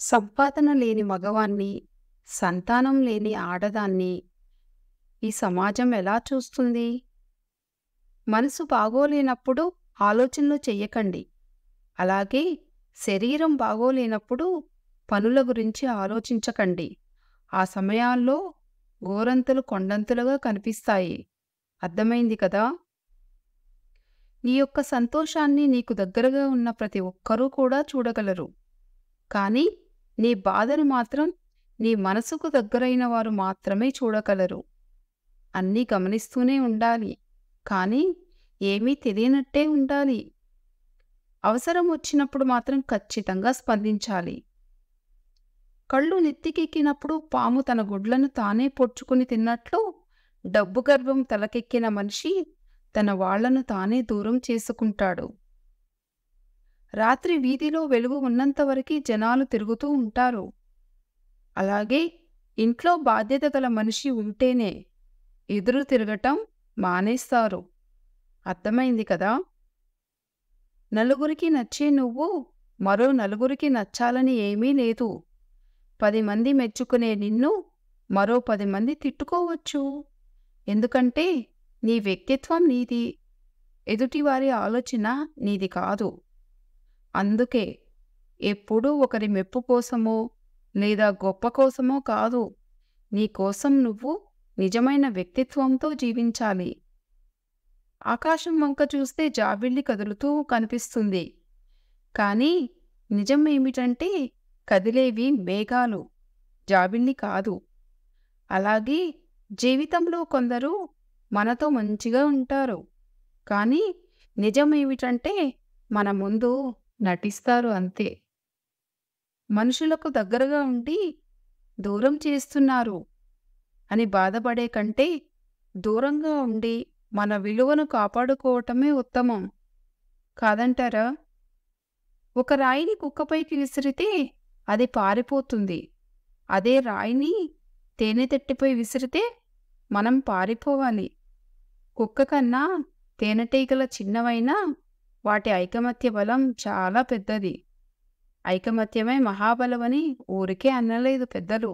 సంపాదన లేని మగవాన్ని, సంతానం లేని ఆడదాన్ని ఈ సమాజం ఎలా చూస్తుంది? మనసు బాగోలేనప్పుడు ఆలోచనలు చెయ్యకండి. అలాగే శరీరం బాగోలేనప్పుడు పనుల గురించి ఆలోచించకండి. ఆ సమయాల్లో గోరంతలు కొండంతలుగా కనిపిస్తాయి. అర్థమైంది కదా? నీ యొక్క సంతోషాన్ని నీకు దగ్గరగా ఉన్న ప్రతి ఒక్కరూ కూడా చూడగలరు. కానీ నీ బాధను మాత్రం నీ మనసుకు దగ్గరైన వారు మాత్రమే చూడగలరు. అన్నీ గమనిస్తూనే ఉండాలి. కానీ ఏమీ తెలియనట్టే ఉండాలి. అవసరం వచ్చినప్పుడు మాత్రం ఖచ్చితంగా స్పందించాలి. కళ్ళు నెత్తికెక్కినప్పుడు పాము తన గుడ్లను తానే పొడుచుకుని తిన్నట్లు డబ్బు గర్వం తలకెక్కిన మనిషి తన వాళ్లను తానే దూరం చేసుకుంటాడు. రాత్రి వీధిలో వెలుగు ఉన్నంతవరకి జనాలు తిరుగుతూ ఉంటారు. అలాగే ఇంట్లో బాధ్యత గల మనిషి ఉంటేనే ఎదురు తిరగటం మానేస్తారు. అర్థమైంది కదా? నలుగురికి నచ్చే నువ్వు మరో నలుగురికి నచ్చాలని ఏమీ లేదు. 10 మంది మెచ్చుకునే నిన్ను మరో 10 మంది తిట్టుకోవచ్చు. ఎందుకంటే నీ వ్యక్తిత్వం నీది, ఎదుటివారి ఆలోచన నీది కాదు. అందుకే ఎప్పుడూ ఒకరి మెప్పు కోసమో లేదా గొప్ప కోసమో కాదు, నీ కోసం నువ్వు నిజమైన వ్యక్తిత్వంతో జీవించాలి. ఆకాశం వంక చూస్తే జాబిల్లి కదులుతూ కనిపిస్తుంది. కానీ నిజం ఏమిటంటే కదిలేవి మేఘాలు, జాబిల్లి కాదు. అలాగే జీవితంలో కొందరు మనతో మంచిగా ఉంటారు. కానీ నిజం ఏమిటంటే మన ముందు నటిస్తారు అంతే. మనుషులకు దగ్గరగా ఉండి దూరం చేస్తున్నారు అని బాధపడే కంటే దూరంగా ఉండి మన విలువను కాపాడుకోవటమే ఉత్తమం. కాదంటారా? ఒక రాయిని కుక్కపైకి విసిరితే అది పారిపోతుంది. అదే రాయిని తేనెతెట్టిపై విసిరితే మనం పారిపోవాలి. కుక్క కన్నా తేనెటీగల చిన్నవైనా వాటి ఐకమత్య బలం చాలా పెద్దది. ఐకమత్యమే మహాబలమని ఊరికే అనలేదు పెద్దలు.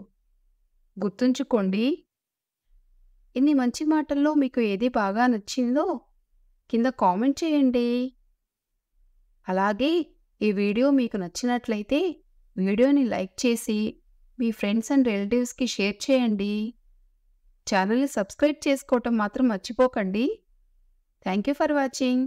గుర్తుంచుకోండి. ఇన్ని మంచి మాటల్లో మీకు ఏది బాగా నచ్చిందో కింద కామెంట్ చేయండి. అలాగే ఈ వీడియో మీకు నచ్చినట్లయితే వీడియోని లైక్ చేసి మీ ఫ్రెండ్స్ అండ్ రిలేటివ్స్కి షేర్ చేయండి. ఛానల్ని సబ్స్క్రైబ్ చేసుకోవటం మాత్రం మర్చిపోకండి. Thank you for watching.